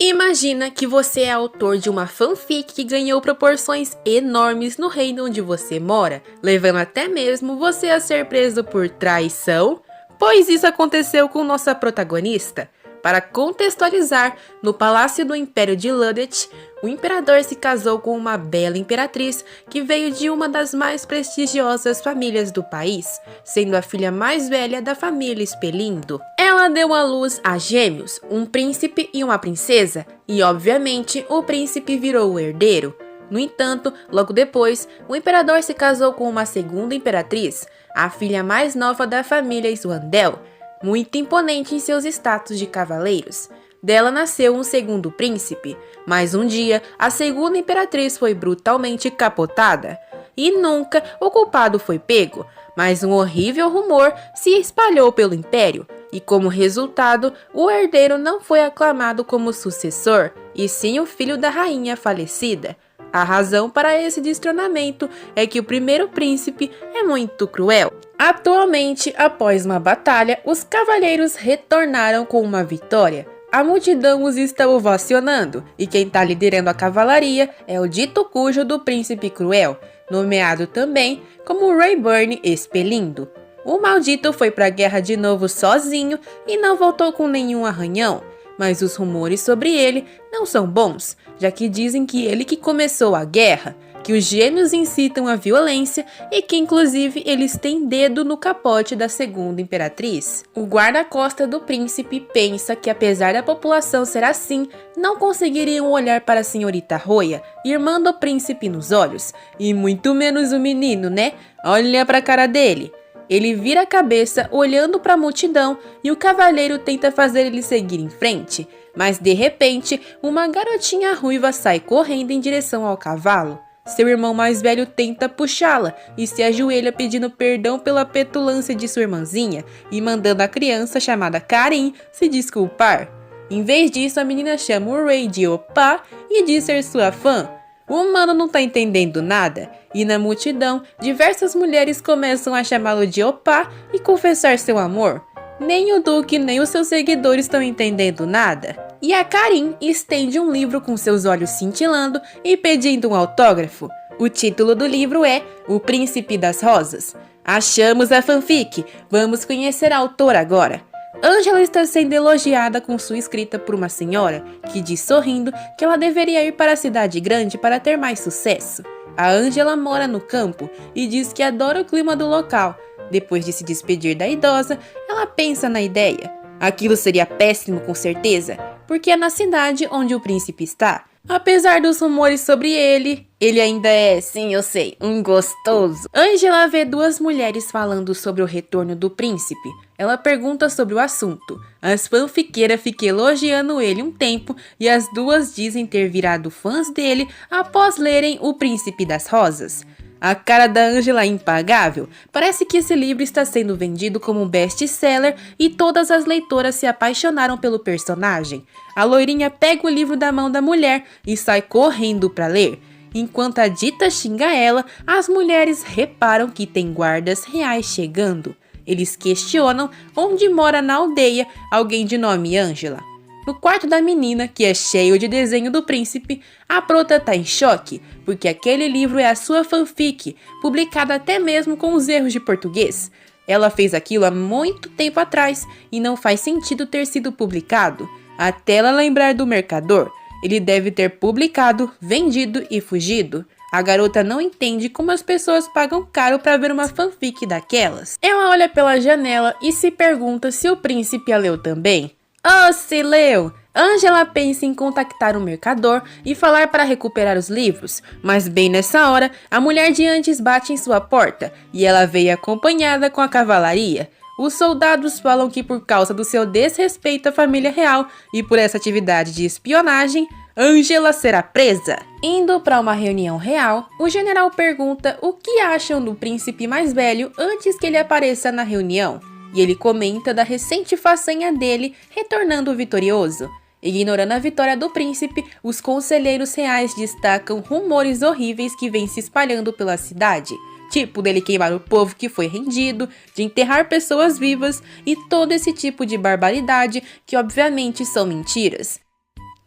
Imagina que você é autor de uma fanfic que ganhou proporções enormes no reino onde você mora, levando até mesmo você a ser preso por traição? Pois isso aconteceu com nossa protagonista. Para contextualizar, no palácio do Império de Ludet, o imperador se casou com uma bela imperatriz que veio de uma das mais prestigiosas famílias do país, sendo a filha mais velha da família Espelindo. Ela deu à luz a gêmeos, um príncipe e uma princesa, e obviamente o príncipe virou o herdeiro. No entanto, logo depois, o imperador se casou com uma segunda imperatriz, a filha mais nova da família Swandel, muito imponente em seus status de cavaleiros. Dela nasceu um segundo príncipe, mas um dia a segunda imperatriz foi brutalmente capotada. E nunca o culpado foi pego, mas um horrível rumor se espalhou pelo império, e como resultado, o herdeiro não foi aclamado como sucessor, e sim o filho da rainha falecida. A razão para esse destronamento é que o primeiro príncipe é muito cruel. Atualmente, após uma batalha, os cavaleiros retornaram com uma vitória. A multidão os está ovacionando, e quem está liderando a cavalaria é o dito cujo do príncipe cruel, nomeado também como Rayburn Espelindo. O maldito foi para a guerra de novo sozinho e não voltou com nenhum arranhão. Mas os rumores sobre ele não são bons, já que dizem que ele que começou a guerra, que os gêmeos incitam a violência e que inclusive eles têm dedo no capote da segunda imperatriz. O guarda-costa do príncipe pensa que apesar da população ser assim, não conseguiriam olhar para a senhorita Roia, irmã do príncipe, nos olhos, e muito menos o menino, né? Olha para a cara dele. Ele vira a cabeça olhando para a multidão e o cavaleiro tenta fazer ele seguir em frente, mas de repente uma garotinha ruiva sai correndo em direção ao cavalo. Seu irmão mais velho tenta puxá-la e se ajoelha pedindo perdão pela petulância de sua irmãzinha e mandando a criança chamada Karin se desculpar. Em vez disso, a menina chama o Ray de Opá e diz ser sua fã. O humano não tá entendendo nada, e na multidão, diversas mulheres começam a chamá-lo de Opá e confessar seu amor. Nem o Duque nem os seus seguidores estão entendendo nada. E a Karin estende um livro com seus olhos cintilando e pedindo um autógrafo. O título do livro é O Príncipe das Rosas. Achamos a fanfic, vamos conhecer a autora agora. Angela está sendo elogiada com sua escrita por uma senhora, que diz sorrindo que ela deveria ir para a cidade grande para ter mais sucesso. A Angela mora no campo e diz que adora o clima do local. Depois de se despedir da idosa, ela pensa na ideia. Aquilo seria péssimo com certeza, porque é na cidade onde o príncipe está. Apesar dos rumores sobre ele ainda é, sim eu sei, um gostoso. Angela vê duas mulheres falando sobre o retorno do príncipe. Ela pergunta sobre o assunto. As fanfiqueiras ficam elogiando ele um tempo e as duas dizem ter virado fãs dele após lerem O Príncipe das Rosas. A cara da Angela é impagável. Parece que esse livro está sendo vendido como um best-seller e todas as leitoras se apaixonaram pelo personagem. A loirinha pega o livro da mão da mulher e sai correndo para ler. Enquanto a dita xinga ela, as mulheres reparam que tem guardas reais chegando. Eles questionam onde mora na aldeia alguém de nome Angela. No quarto da menina, que é cheio de desenho do príncipe, a prota tá em choque, porque aquele livro é a sua fanfic, publicada até mesmo com os erros de português. Ela fez aquilo há muito tempo atrás e não faz sentido ter sido publicado. Até ela lembrar do mercador, ele deve ter publicado, vendido e fugido. A garota não entende como as pessoas pagam caro para ver uma fanfic daquelas. Ela olha pela janela e se pergunta se o príncipe a leu também. Oh, se leu! Angela pensa em contactar o mercador e falar para recuperar os livros, mas bem nessa hora, a mulher de antes bate em sua porta e ela veio acompanhada com a cavalaria. Os soldados falam que por causa do seu desrespeito à família real e por essa atividade de espionagem, Angela será presa. Indo para uma reunião real, o general pergunta o que acham do príncipe mais velho antes que ele apareça na reunião. E ele comenta da recente façanha dele retornando vitorioso. Ignorando a vitória do príncipe, os conselheiros reais destacam rumores horríveis que vêm se espalhando pela cidade. Tipo dele queimar o povo que foi rendido, de enterrar pessoas vivas e todo esse tipo de barbaridade que obviamente são mentiras.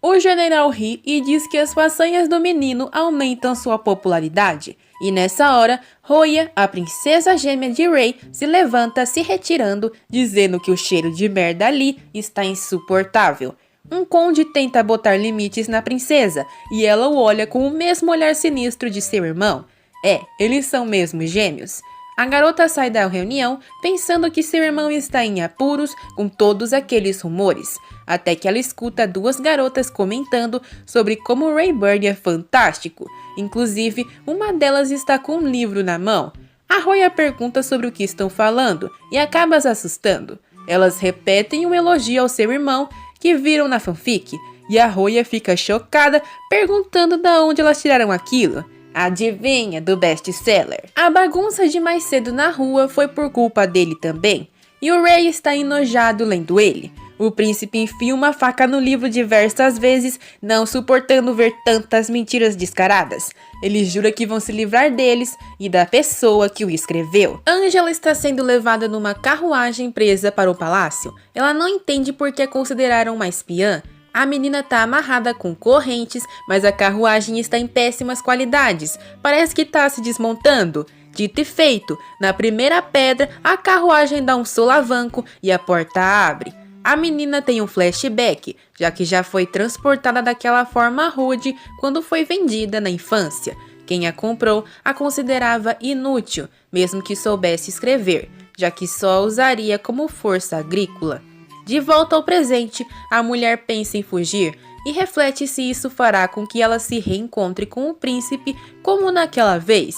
O general ri e diz que as façanhas do menino aumentam sua popularidade. E nessa hora, Roya, a princesa gêmea de Rey, se levanta se retirando, dizendo que o cheiro de merda ali está insuportável. Um conde tenta botar limites na princesa, e ela o olha com o mesmo olhar sinistro de seu irmão. Eles são mesmo gêmeos. A garota sai da reunião pensando que seu irmão está em apuros com todos aqueles rumores, até que ela escuta duas garotas comentando sobre como Rayburn é fantástico. Inclusive, uma delas está com um livro na mão. A Roya pergunta sobre o que estão falando e acaba se assustando. Elas repetem um elogio ao seu irmão que viram na fanfic, e a Roya fica chocada perguntando de onde elas tiraram aquilo. Adivinha, do best-seller. A bagunça de mais cedo na rua foi por culpa dele também, e o Rey está enojado lendo ele. O príncipe enfia uma faca no livro diversas vezes, não suportando ver tantas mentiras descaradas. Ele jura que vão se livrar deles e da pessoa que o escreveu. Angela está sendo levada numa carruagem presa para o palácio. Ela não entende por que a consideraram uma espiã. A menina está amarrada com correntes, mas a carruagem está em péssimas qualidades. Parece que está se desmontando. Dito e feito, na primeira pedra, a carruagem dá um solavanco e a porta abre. A menina tem um flashback, já que já foi transportada daquela forma rude quando foi vendida na infância. Quem a comprou a considerava inútil, mesmo que soubesse escrever, já que só a usaria como força agrícola. De volta ao presente, a mulher pensa em fugir e reflete se isso fará com que ela se reencontre com o príncipe como naquela vez.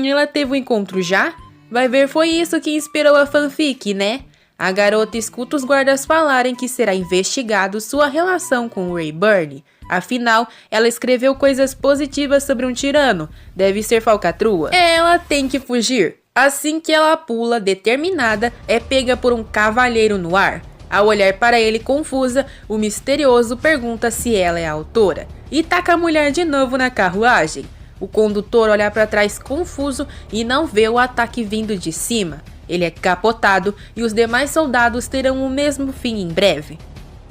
Ela teve um encontro já? Vai ver, foi isso que inspirou a fanfic, né? A garota escuta os guardas falarem que será investigado sua relação com o Rayburn. Afinal, ela escreveu coisas positivas sobre um tirano. Deve ser falcatrua. Ela tem que fugir. Assim que ela pula, determinada, é pega por um cavalheiro no ar. Ao olhar para ele confusa, o misterioso pergunta se ela é a autora e taca a mulher de novo na carruagem. O condutor olha para trás confuso e não vê o ataque vindo de cima. Ele é capotado e os demais soldados terão o mesmo fim em breve.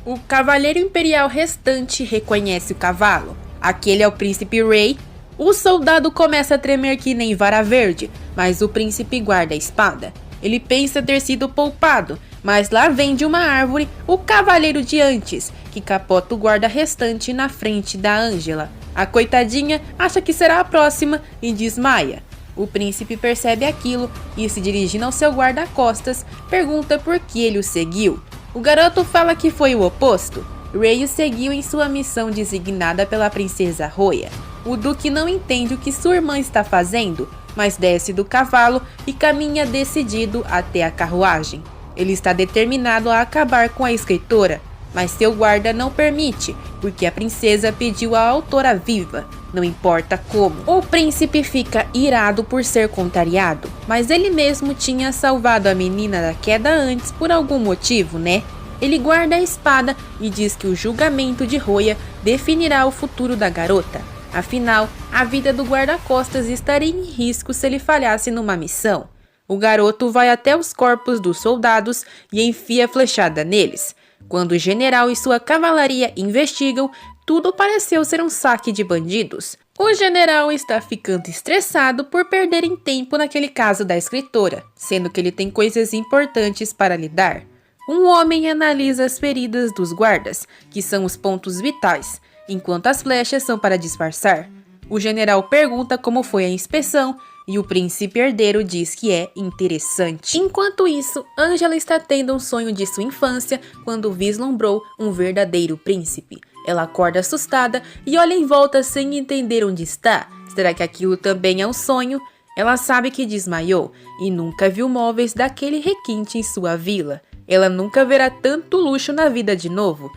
O cavaleiro imperial restante reconhece o cavalo. Aquele é o príncipe Rey. O soldado começa a tremer que nem vara verde, mas o príncipe guarda a espada. Ele pensa ter sido poupado, mas lá vem de uma árvore o cavaleiro de antes, que capota o guarda restante na frente da Angela. A coitadinha acha que será a próxima e desmaia. O príncipe percebe aquilo e, se dirigindo ao seu guarda-costas, pergunta por que ele o seguiu. O garoto fala que foi o oposto. Rey o seguiu em sua missão designada pela princesa Roya. O duque não entende o que sua irmã está fazendo, mas desce do cavalo e caminha decidido até a carruagem. Ele está determinado a acabar com a escritora, mas seu guarda não permite, porque a princesa pediu a autora viva, não importa como. O príncipe fica irado por ser contrariado, mas ele mesmo tinha salvado a menina da queda antes por algum motivo, né? Ele guarda a espada e diz que o julgamento de Roya definirá o futuro da garota. Afinal, a vida do guarda-costas estaria em risco se ele falhasse numa missão. O garoto vai até os corpos dos soldados e enfia a flechada neles. Quando o general e sua cavalaria investigam, tudo pareceu ser um saque de bandidos. O general está ficando estressado por perderem tempo naquele caso da escritora, sendo que ele tem coisas importantes para lidar. Um homem analisa as feridas dos guardas, que são os pontos vitais, enquanto as flechas são para disfarçar. O general pergunta como foi a inspeção e o príncipe herdeiro diz que é interessante. Enquanto isso, Angela está tendo um sonho de sua infância quando vislumbrou um verdadeiro príncipe. Ela acorda assustada e olha em volta sem entender onde está. Será que aquilo também é um sonho? Ela sabe que desmaiou e nunca viu móveis daquele requinte em sua vila. Ela nunca verá tanto luxo na vida de novo.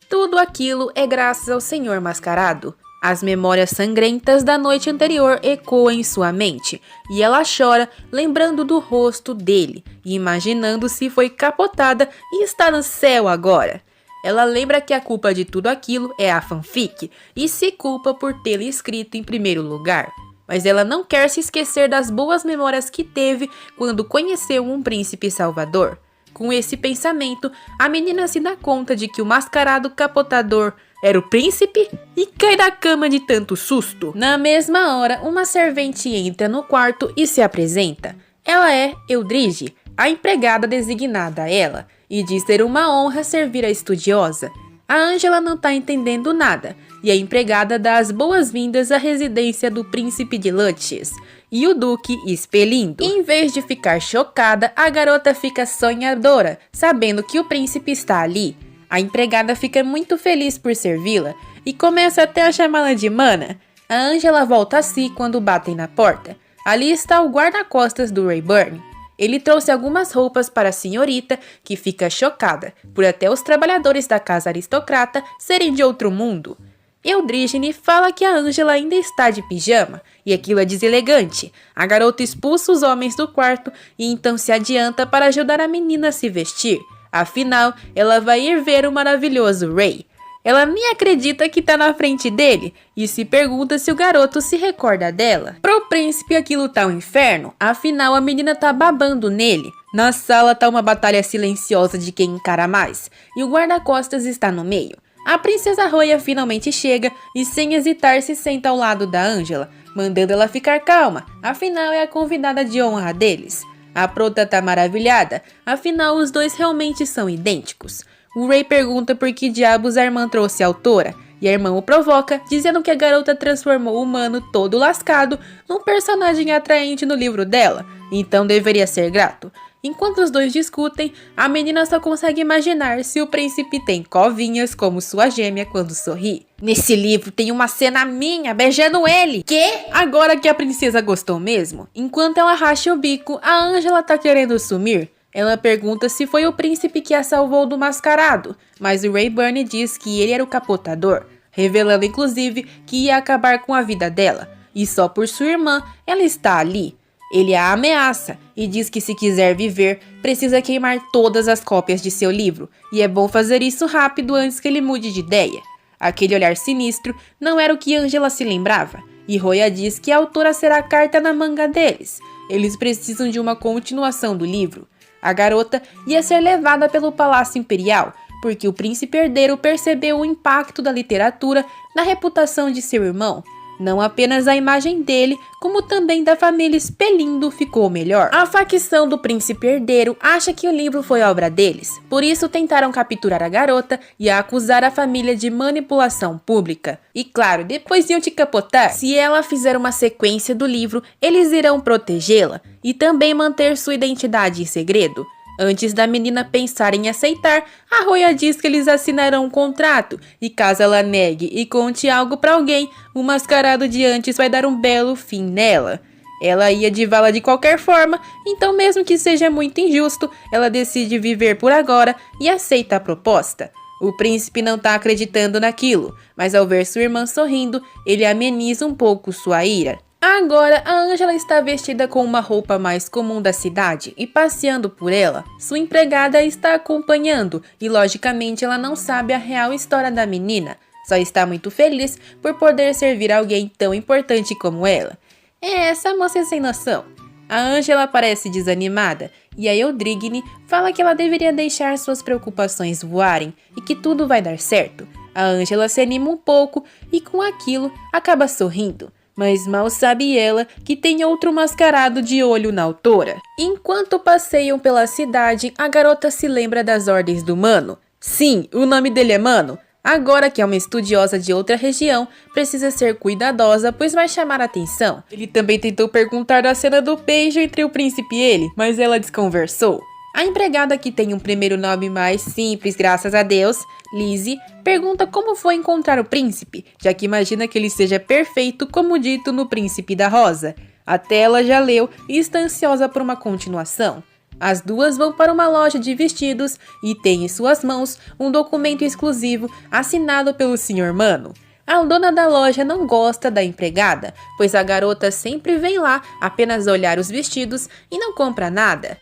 Tudo aquilo é graças ao Senhor Mascarado. As memórias sangrentas da noite anterior ecoam em sua mente, e ela chora lembrando do rosto dele, e imaginando se foi capotada e está no céu agora. Ela lembra que a culpa de tudo aquilo é a fanfic, e se culpa por tê-la escrito em primeiro lugar. Mas ela não quer se esquecer das boas memórias que teve quando conheceu um príncipe salvador. Com esse pensamento, a menina se dá conta de que o mascarado capotador Era o príncipe? E cai da cama de tanto susto. Na mesma hora, uma servente entra no quarto e se apresenta. Ela é Eldridge, a empregada designada a ela, e diz ter uma honra servir a estudiosa. A Angela não tá entendendo nada, e a empregada dá as boas-vindas à residência do príncipe de Lutches, e o duque expelindo. Em vez de ficar chocada, a garota fica sonhadora, sabendo que o príncipe está ali. A empregada fica muito feliz por servi-la, e começa até a chamá-la de Mana. A Angela volta a si quando batem na porta. Ali está o guarda-costas do Rayburn. Ele trouxe algumas roupas para a senhorita, que fica chocada, por até os trabalhadores da casa aristocrata serem de outro mundo. Eldridge fala que a Angela ainda está de pijama, e aquilo é deselegante. A garota expulsa os homens do quarto e então se adianta para ajudar a menina a se vestir. Afinal, ela vai ir ver o maravilhoso Ray. Ela nem acredita que tá na frente dele e se pergunta se o garoto se recorda dela. Pro príncipe aquilo tá um inferno, afinal a menina tá babando nele. Na sala tá uma batalha silenciosa de quem encara mais, e o guarda-costas está no meio. A princesa Roya finalmente chega e sem hesitar se senta ao lado da Angela, mandando ela ficar calma, afinal é a convidada de honra deles. A prota tá maravilhada, afinal os dois realmente são idênticos. O Ray pergunta por que diabos a irmã trouxe a autora, e a irmã o provoca, dizendo que a garota transformou o humano todo lascado num personagem atraente no livro dela, então deveria ser grato. Enquanto os dois discutem, a menina só consegue imaginar se o príncipe tem covinhas como sua gêmea quando sorri. Nesse livro tem uma cena minha beijando ele. Quê? Agora que a princesa gostou mesmo, enquanto ela racha o bico, a Angela tá querendo sumir. Ela pergunta se foi o príncipe que a salvou do mascarado, mas o Rayburn diz que ele era o capotador, revelando inclusive que ia acabar com a vida dela, e só por sua irmã ela está ali. Ele a ameaça e diz que se quiser viver, precisa queimar todas as cópias de seu livro, e é bom fazer isso rápido antes que ele mude de ideia. Aquele olhar sinistro não era o que Angela se lembrava, e Roya diz que a autora será a carta na manga deles. Eles precisam de uma continuação do livro. A garota ia ser levada pelo Palácio Imperial, porque o príncipe herdeiro percebeu o impacto da literatura na reputação de seu irmão. Não apenas a imagem dele, como também da família Expelindo ficou melhor. A facção do príncipe herdeiro acha que o livro foi obra deles, por isso tentaram capturar a garota e a acusar a família de manipulação pública. E claro, depois iam te capotar. Se ela fizer uma sequência do livro, eles irão protegê-la e também manter sua identidade em segredo. Antes da menina pensar em aceitar, a Roya diz que eles assinarão um contrato, e caso ela negue e conte algo pra alguém, o mascarado de antes vai dar um belo fim nela. Ela ia de vala de qualquer forma, então mesmo que seja muito injusto, ela decide viver por agora e aceita a proposta. O príncipe não tá acreditando naquilo, mas ao ver sua irmã sorrindo, ele ameniza um pouco sua ira. Agora, a Angela está vestida com uma roupa mais comum da cidade e passeando por ela. Sua empregada a está acompanhando e, logicamente, ela não sabe a real história da menina. Só está muito feliz por poder servir alguém tão importante como ela. É essa moça sem noção. A Angela parece desanimada e a Eldridge fala que ela deveria deixar suas preocupações voarem e que tudo vai dar certo. A Angela se anima um pouco e, com aquilo, acaba sorrindo. Mas mal sabe ela que tem outro mascarado de olho na autora. Enquanto passeiam pela cidade, a garota se lembra das ordens do Mano. Sim, o nome dele é Mano. Agora que é uma estudiosa de outra região, precisa ser cuidadosa, pois vai chamar a atenção. Ele também tentou perguntar da cena do beijo entre o príncipe e ele, mas ela desconversou. A empregada, que tem um primeiro nome mais simples, graças a Deus, Lizzie, pergunta como foi encontrar o príncipe, já que imagina que ele seja perfeito como dito no Príncipe da Rosa. Até ela já leu e está ansiosa por uma continuação. As duas vão para uma loja de vestidos e têm em suas mãos um documento exclusivo assinado pelo Sr. Mano. A dona da loja não gosta da empregada, pois a garota sempre vem lá apenas olhar os vestidos e não compra nada.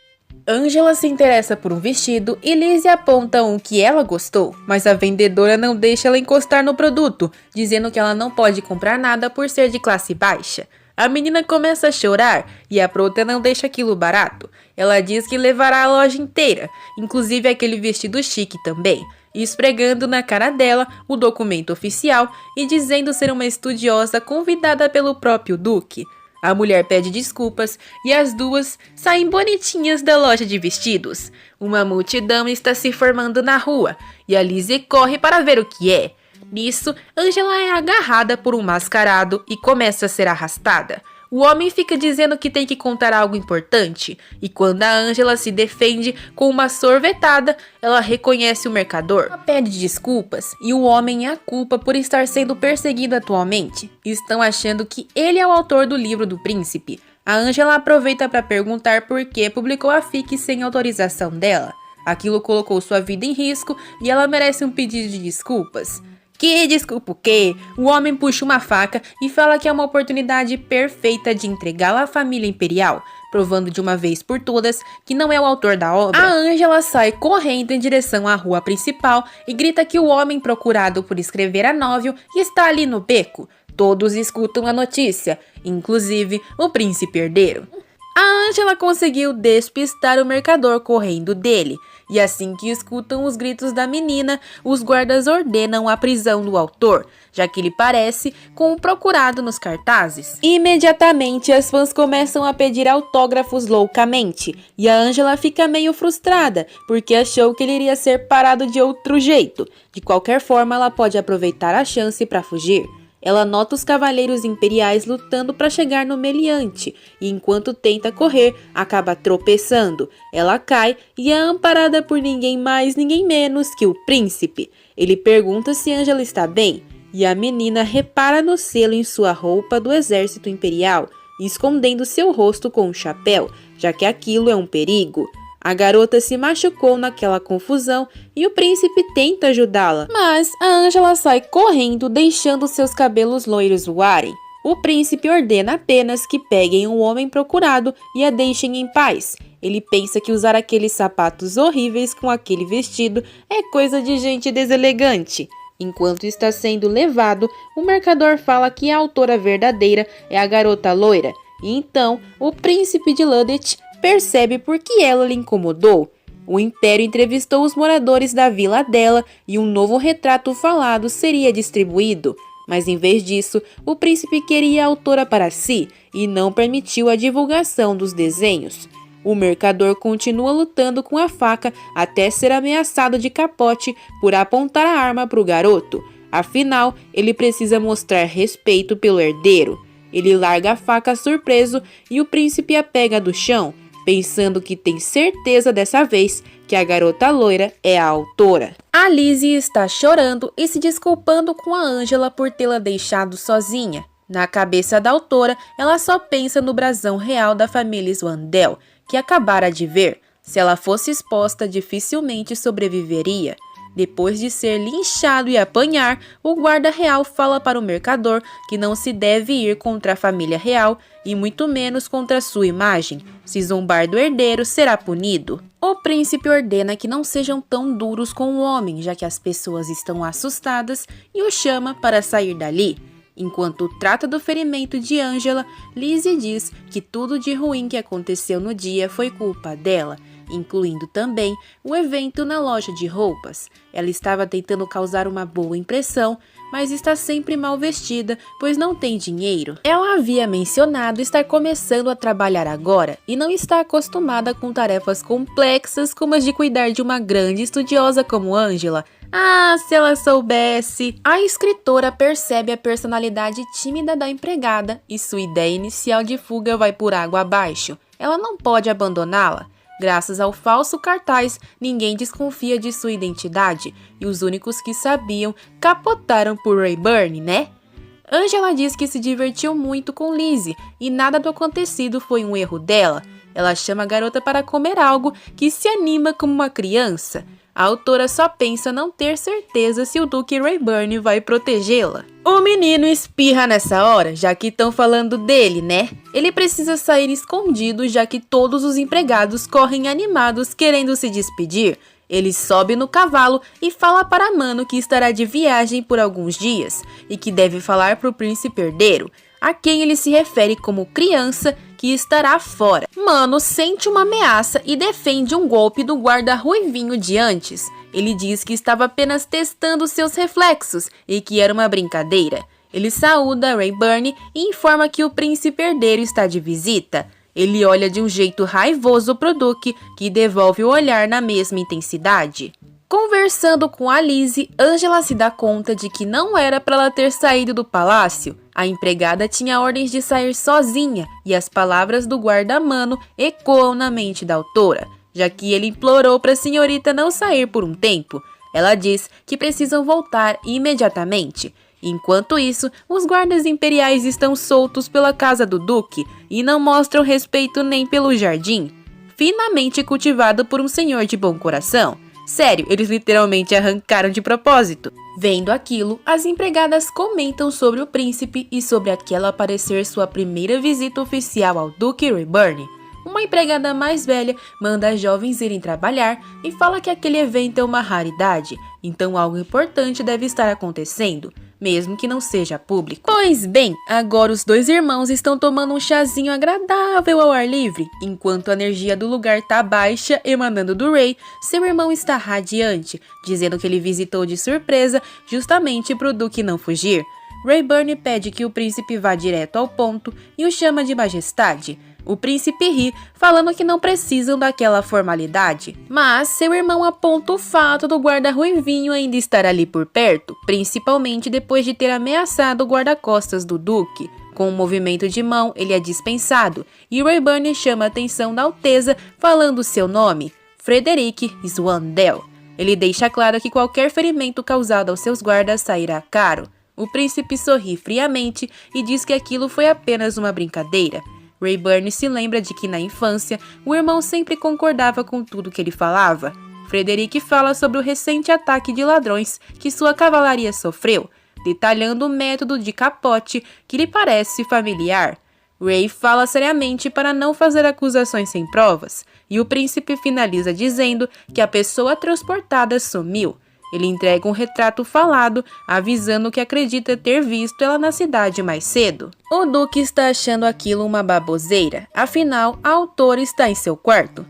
Angela se interessa por um vestido e Lizzie aponta um que ela gostou, mas a vendedora não deixa ela encostar no produto, dizendo que ela não pode comprar nada por ser de classe baixa. A menina começa a chorar e a prota não deixa aquilo barato. Ela diz que levará a loja inteira, inclusive aquele vestido chique também. esfregando na cara dela o documento oficial e dizendo ser uma estudiosa convidada pelo próprio Duque. A mulher pede desculpas e as duas saem bonitinhas da loja de vestidos. Uma multidão está se formando na rua e a Lizzie corre para ver o que é. Nisso, Angela é agarrada por um mascarado e começa a ser arrastada. O homem fica dizendo que tem que contar algo importante, e quando a Angela se defende com uma sorvetada, ela reconhece o mercador. Ela pede desculpas e o homem a culpa por estar sendo perseguido atualmente. Estão achando que ele é o autor do livro do príncipe. A Angela aproveita para perguntar por que publicou a fic sem autorização dela. Aquilo colocou sua vida em risco e ela merece um pedido de desculpas. Que desculpa o quê? O homem puxa uma faca e fala que é uma oportunidade perfeita de entregá-la à família imperial, provando de uma vez por todas que não é o autor da obra. A Angela sai correndo em direção à rua principal e grita que o homem procurado por escrever a novel está ali no beco. Todos escutam a notícia, inclusive o príncipe herdeiro. A Angela conseguiu despistar o mercador correndo dele, e assim que escutam os gritos da menina, os guardas ordenam a prisão do autor, já que ele parece com o procurado nos cartazes. Imediatamente as fãs começam a pedir autógrafos loucamente, e a Angela fica meio frustrada, porque achou que ele iria ser parado de outro jeito. De qualquer forma, ela pode aproveitar a chance para fugir. Ela nota os cavaleiros imperiais lutando para chegar no meliante e enquanto tenta correr, acaba tropeçando. Ela cai e é amparada por ninguém mais, ninguém menos que o príncipe. Ele pergunta se Angela está bem e a menina repara no selo em sua roupa do exército imperial, escondendo seu rosto com um chapéu, já que aquilo é um perigo. A garota se machucou naquela confusão e o príncipe tenta ajudá-la, mas a Angela sai correndo, deixando seus cabelos loiros voarem. O príncipe ordena apenas que peguem o homem procurado e a deixem em paz. Ele pensa que usar aqueles sapatos horríveis com aquele vestido é coisa de gente deselegante. Enquanto está sendo levado, o mercador fala que a autora verdadeira é a garota loira. E então, o príncipe de Ludet percebe por que ela lhe incomodou. O Império entrevistou os moradores da vila dela e um novo retrato falado seria distribuído. Mas em vez disso, o príncipe queria a autora para si e não permitiu a divulgação dos desenhos. O mercador continua lutando com a faca até ser ameaçado de capote por apontar a arma para o garoto. Afinal, ele precisa mostrar respeito pelo herdeiro. Ele larga a faca surpreso e o príncipe a pega do chão, pensando que tem certeza dessa vez que a garota loira é a autora. A Lizzie está chorando e se desculpando com a Angela por tê-la deixado sozinha. Na cabeça da autora, ela só pensa no brasão real da família Swandel, que acabara de ver. Se ela fosse exposta, dificilmente sobreviveria. Depois de ser linchado e apanhar, o guarda real fala para o mercador que não se deve ir contra a família real e muito menos contra sua imagem. Se zombar do herdeiro, será punido. O príncipe ordena que não sejam tão duros com o homem, já que as pessoas estão assustadas, e o chama para sair dali. Enquanto trata do ferimento de Angela, Lizzie diz que tudo de ruim que aconteceu no dia foi culpa dela, incluindo também o evento na loja de roupas. Ela estava tentando causar uma boa impressão, mas está sempre mal vestida, pois não tem dinheiro. Ela havia mencionado estar começando a trabalhar agora e não está acostumada com tarefas complexas como as de cuidar de uma grande estudiosa como Angela. Ah, se ela soubesse! A escritora percebe a personalidade tímida da empregada e sua ideia inicial de fuga vai por água abaixo. Ela não pode abandoná-la. Graças ao falso cartaz, ninguém desconfia de sua identidade e os únicos que sabiam capotaram por Rayburn, né? Angela diz que se divertiu muito com Lizzie e nada do acontecido foi um erro dela. Ela chama a garota para comer algo que se anima como uma criança. A autora só pensa não ter certeza se o Duque Rayburn vai protegê-la. O menino espirra nessa hora, já que estão falando dele, né? Ele precisa sair escondido, já que todos os empregados correm animados querendo se despedir. Ele sobe no cavalo e fala para Mano que estará de viagem por alguns dias e que deve falar para o príncipe herdeiro, a quem ele se refere como criança que estará fora. Mano sente uma ameaça e defende um golpe do guarda ruivinho de antes. Ele diz que estava apenas testando seus reflexos e que era uma brincadeira. Ele saúda Rayburn e informa que o príncipe herdeiro está de visita. Ele olha de um jeito raivoso pro Duque, que devolve o olhar na mesma intensidade. Conversando com a Lizzie, Angela se dá conta de que não era para ela ter saído do palácio. A empregada tinha ordens de sair sozinha e as palavras do guarda-mano ecoam na mente da autora, já que ele implorou para a senhorita não sair por um tempo. Ela diz que precisam voltar imediatamente. Enquanto isso, os guardas imperiais estão soltos pela casa do Duque e não mostram respeito nem pelo jardim, finamente cultivado por um senhor de bom coração. Sério, eles literalmente arrancaram de propósito. Vendo aquilo, as empregadas comentam sobre o príncipe e sobre aquela parecer sua primeira visita oficial ao Duque Rayburn. Uma empregada mais velha manda as jovens irem trabalhar e fala que aquele evento é uma raridade, então algo importante deve estar acontecendo, mesmo que não seja público. Pois bem, agora os dois irmãos estão tomando um chazinho agradável ao ar livre. Enquanto a energia do lugar tá baixa, emanando do Ray, seu irmão está radiante, dizendo que ele visitou de surpresa justamente pro Duque não fugir. Rayburn pede que o príncipe vá direto ao ponto e o chama de majestade. O príncipe ri, falando que não precisam daquela formalidade, mas seu irmão aponta o fato do guarda ruivinho ainda estar ali por perto, principalmente depois de ter ameaçado o guarda-costas do Duque. Com um movimento de mão, ele é dispensado, e Rayburn chama a atenção da Alteza falando seu nome, Frederic Swandell. Ele deixa claro que qualquer ferimento causado aos seus guardas sairá caro. O príncipe sorri friamente e diz que aquilo foi apenas uma brincadeira. Rayburn se lembra de que na infância o irmão sempre concordava com tudo que ele falava. Frederic fala sobre o recente ataque de ladrões que sua cavalaria sofreu, detalhando o método de capote que lhe parece familiar. Ray fala seriamente para não fazer acusações sem provas, e o príncipe finaliza dizendo que a pessoa transportada sumiu. Ele entrega um retrato falado, avisando que acredita ter visto ela na cidade mais cedo. O Duque está achando aquilo uma baboseira, afinal, a autora está em seu quarto.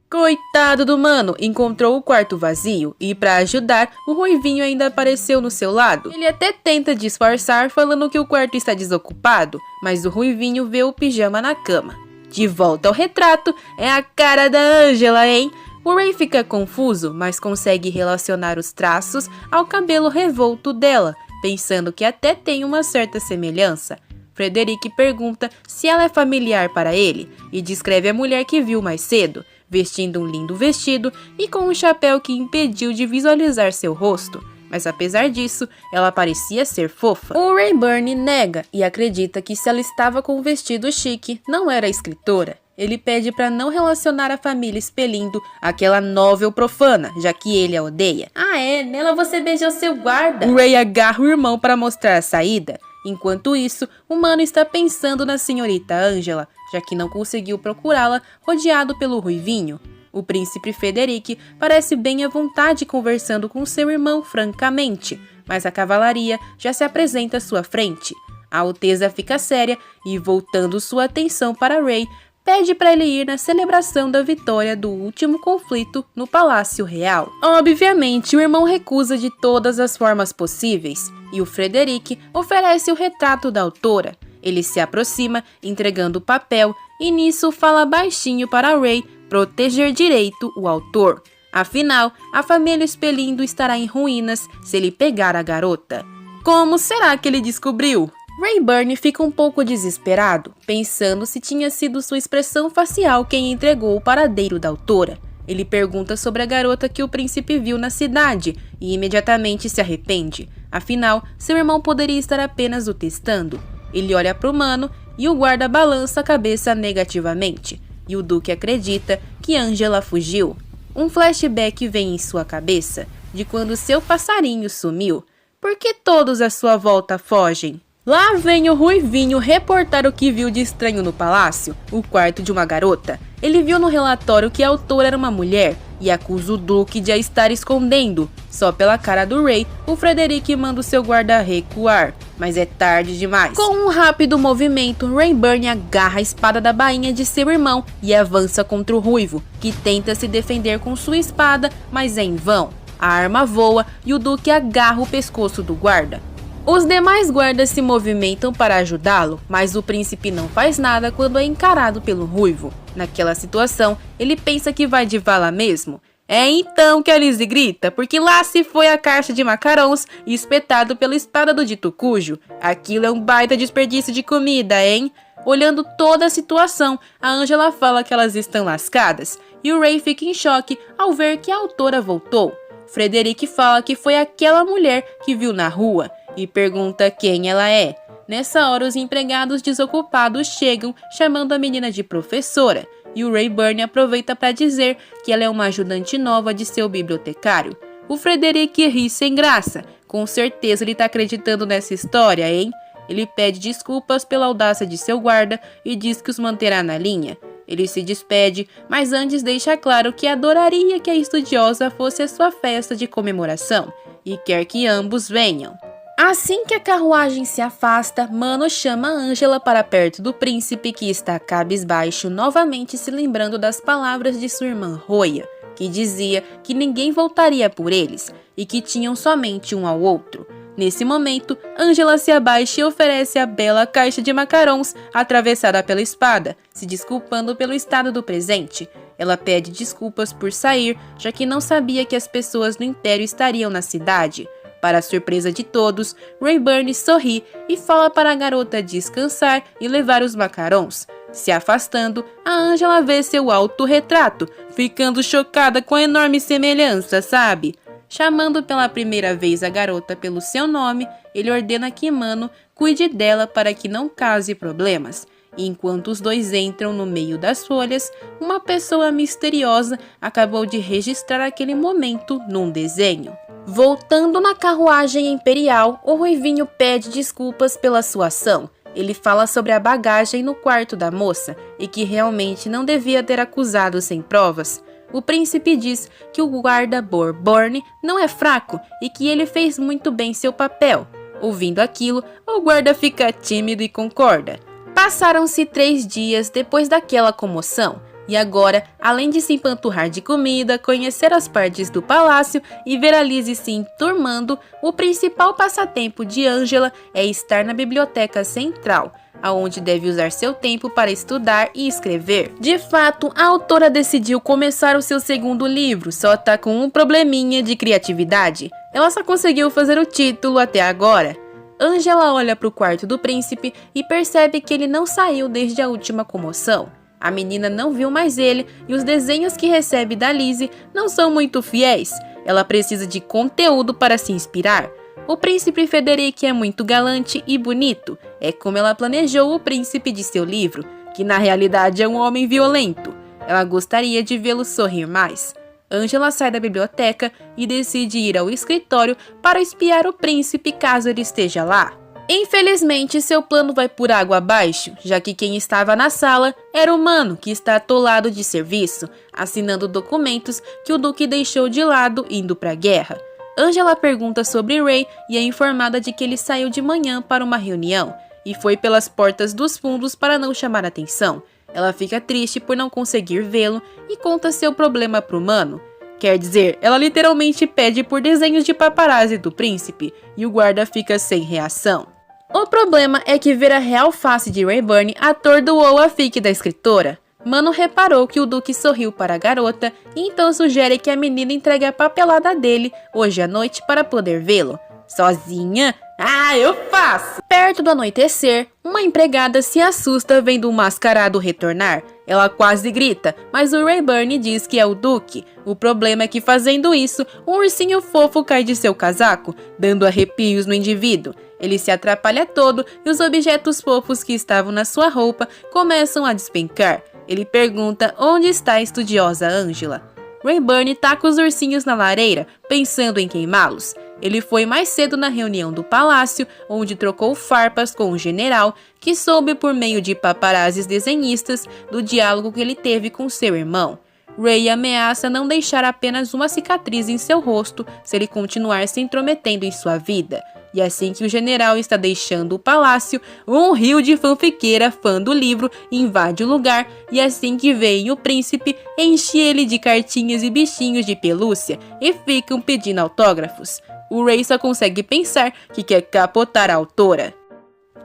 Coitado do mano, encontrou o quarto vazio e, para ajudar, o ruivinho ainda apareceu no seu lado. Ele até tenta disfarçar falando que o quarto está desocupado, mas o ruivinho vê o pijama na cama. De volta ao retrato, é a cara da Angela, hein? O Ray fica confuso, mas consegue relacionar os traços ao cabelo revolto dela, pensando que até tem uma certa semelhança. Frederic pergunta se ela é familiar para ele e descreve a mulher que viu mais cedo, vestindo um lindo vestido e com um chapéu que impediu de visualizar seu rosto. Mas apesar disso, ela parecia ser fofa. O Rayburn nega e acredita que se ela estava com um vestido chique, não era escritora. Ele pede para não relacionar a família Expelindo àquela novel profana, já que ele a odeia. Ah é, nela você beijou seu guarda. O Ray agarra o irmão para mostrar a saída. Enquanto isso, o mano está pensando na senhorita Angela, já que não conseguiu procurá-la rodeado pelo ruivinho. O príncipe Frederic parece bem à vontade conversando com seu irmão francamente, mas a cavalaria já se apresenta à sua frente. A Alteza fica séria e, voltando sua atenção para Ray, pede para ele ir na celebração da vitória do último conflito no Palácio Real. Obviamente, o irmão recusa de todas as formas possíveis, e o Frederic oferece o retrato da autora. Ele se aproxima, entregando o papel, e nisso fala baixinho para Ray proteger direito o autor. Afinal, a família Expelindo estará em ruínas se ele pegar a garota. Como será que ele descobriu? Rayburn fica um pouco desesperado, pensando se tinha sido sua expressão facial quem entregou o paradeiro da autora. Ele pergunta sobre a garota que o príncipe viu na cidade e imediatamente se arrepende. Afinal, seu irmão poderia estar apenas o testando. Ele olha para o mano e o guarda balança a cabeça negativamente. E o Duque acredita que Angela fugiu. Um flashback vem em sua cabeça de quando seu passarinho sumiu. Por que todos à sua volta fogem? Lá vem o ruivinho reportar o que viu de estranho no palácio, o quarto de uma garota. Ele viu no relatório que a autora era uma mulher e acusa o Duque de a estar escondendo. Só pela cara do Ray, o Frederic manda o seu guarda recuar, mas é tarde demais. Com um rápido movimento, Rayburn agarra a espada da bainha de seu irmão e avança contra o ruivo, que tenta se defender com sua espada, mas é em vão. a arma voa e o Duque agarra o pescoço do guarda. Os demais guardas se movimentam para ajudá-lo, mas o príncipe não faz nada quando é encarado pelo ruivo. Naquela situação, ele pensa que vai de vala mesmo. É então que a Lizzie grita, porque lá se foi a caixa de macarrões espetado pela espada do dito cujo. Aquilo é um baita desperdício de comida, hein? Olhando toda a situação, a Angela fala que elas estão lascadas, e o Ray fica em choque ao ver que a autora voltou. Frederick fala que foi aquela mulher que viu na rua, e pergunta quem ela é. Nessa hora, os empregados desocupados chegam, chamando a menina de professora, e o Rayburn aproveita para dizer que ela é uma ajudante nova de seu bibliotecário. O Frederick ri sem graça. Com certeza ele tá acreditando nessa história, hein? Ele pede desculpas pela audácia de seu guarda e diz que os manterá na linha. Ele se despede, mas antes deixa claro que adoraria que a estudiosa fosse a sua festa de comemoração, e quer que ambos venham. Assim que a carruagem se afasta, Mano chama Angela para perto do príncipe, que está cabisbaixo, novamente se lembrando das palavras de sua irmã Roya, que dizia que ninguém voltaria por eles e que tinham somente um ao outro. Nesse momento, Angela se abaixa e oferece a bela caixa de macarrões atravessada pela espada, se desculpando pelo estado do presente. Ela pede desculpas por sair, já que não sabia que as pessoas do Império estariam na cidade. Para a surpresa de todos, Rayburn sorri e fala para a garota descansar e levar os macarrões. Se afastando, a Angela vê seu autorretrato, ficando chocada com a enorme semelhança, sabe? Chamando pela primeira vez a garota pelo seu nome, ele ordena que Mano cuide dela para que não cause problemas. E enquanto os dois entram no meio das folhas, uma pessoa misteriosa acabou de registrar aquele momento num desenho. Voltando na carruagem imperial, o Ruivinho pede desculpas pela sua ação. Ele fala sobre a bagagem no quarto da moça e que realmente não devia ter acusado sem provas. O príncipe diz que o guarda Borborn não é fraco e que ele fez muito bem seu papel. Ouvindo aquilo, o guarda fica tímido e concorda. Passaram-se 3 dias depois daquela comoção. E agora, além de se empanturrar de comida, conhecer as partes do palácio e ver a Lizzie se enturmando, o principal passatempo de Angela é estar na biblioteca central, aonde deve usar seu tempo para estudar e escrever. De fato, a autora decidiu começar o seu segundo livro, só tá com um probleminha de criatividade. Ela só conseguiu fazer o título até agora. Angela olha para o quarto do príncipe e percebe que ele não saiu desde a última comoção. A menina não viu mais ele e os desenhos que recebe da Lizzie não são muito fiéis. Ela precisa de conteúdo para se inspirar. O príncipe Frederick é muito galante e bonito. É como ela planejou o príncipe de seu livro, que na realidade é um homem violento. Ela gostaria de vê-lo sorrir mais. Angela sai da biblioteca e decide ir ao escritório para espiar o príncipe caso ele esteja lá. Infelizmente, seu plano vai por água abaixo, já que quem estava na sala era o Mano, que está atolado de serviço, assinando documentos que o Duque deixou de lado indo para a guerra. Angela pergunta sobre Ray e é informada de que ele saiu de manhã para uma reunião e foi pelas portas dos fundos para não chamar atenção. Ela fica triste por não conseguir vê-lo e conta seu problema pro Mano. Quer dizer, ela literalmente pede por desenhos de paparazzi do príncipe e o guarda fica sem reação. O problema é que ver a real face de Rayburn atordoou a fique da escritora. Mano reparou que o Duque sorriu para a garota e então sugere que a menina entregue a papelada dele hoje à noite para poder vê-lo. Sozinha? Ah, eu faço! Perto do anoitecer, uma empregada se assusta vendo um mascarado retornar. Ela quase grita, mas o Rayburn diz que é o Duque. O problema é que fazendo isso, um ursinho fofo cai de seu casaco, dando arrepios no indivíduo. Ele se atrapalha todo e os objetos fofos que estavam na sua roupa começam a despencar. Ele pergunta onde está a estudiosa Angela. Rayburn taca os ursinhos na lareira, pensando em queimá-los. Ele foi mais cedo na reunião do palácio, onde trocou farpas com o general, que soube por meio de paparazzis desenhistas do diálogo que ele teve com seu irmão. Ray ameaça não deixar apenas uma cicatriz em seu rosto se ele continuar se intrometendo em sua vida. E assim que o general está deixando o palácio, um rio de fanfiqueira fã do livro invade o lugar e assim que vem o príncipe, enche ele de cartinhas e bichinhos de pelúcia e ficam pedindo autógrafos. O Ray só consegue pensar que quer capotar a autora.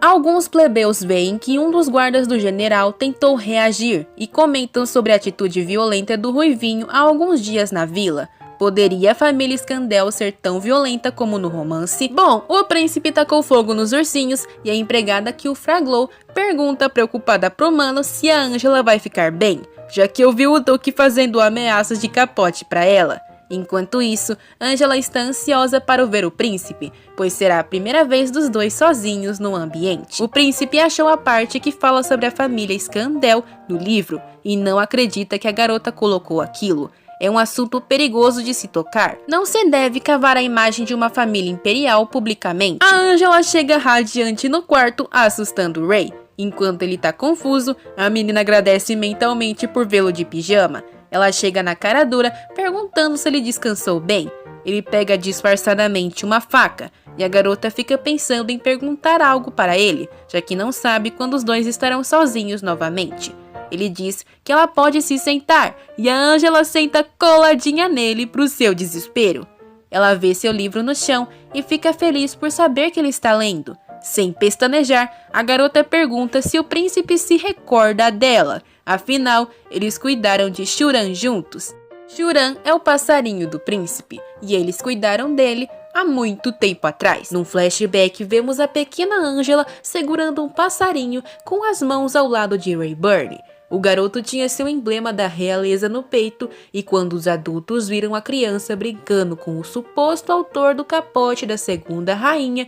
Alguns plebeus veem que um dos guardas do general tentou reagir e comentam sobre a atitude violenta do Ruivinho há alguns dias na vila. Poderia a família Scandell ser tão violenta como no romance? Bom, o príncipe tacou fogo nos ursinhos e a empregada que o fraglou pergunta preocupada pro mano se a Angela vai ficar bem, já que ouviu o Duque fazendo ameaças de capote pra ela. Enquanto isso, Angela está ansiosa para ver o príncipe, pois será a primeira vez dos dois sozinhos no ambiente. O príncipe achou a parte que fala sobre a família Scandell no livro e não acredita que a garota colocou aquilo. É um assunto perigoso de se tocar. Não se deve cavar a imagem de uma família imperial publicamente. A Angela chega radiante no quarto, assustando Ray. Enquanto ele tá confuso, a menina agradece mentalmente por vê-lo de pijama. Ela chega na cara dura, perguntando se ele descansou bem. Ele pega disfarçadamente uma faca, e a garota fica pensando em perguntar algo para ele, já que não sabe quando os dois estarão sozinhos novamente. Ele diz que ela pode se sentar, e a Angela senta coladinha nele pro seu desespero. Ela vê seu livro no chão e fica feliz por saber que ele está lendo. Sem pestanejar, a garota pergunta se o príncipe se recorda dela. Afinal, eles cuidaram de Shuran juntos. Shuran é o passarinho do príncipe, e eles cuidaram dele há muito tempo atrás. Num flashback, vemos a pequena Angela segurando um passarinho com as mãos ao lado de Rayburn. O garoto tinha seu emblema da realeza no peito, e quando os adultos viram a criança brincando com o suposto autor do capote da segunda rainha,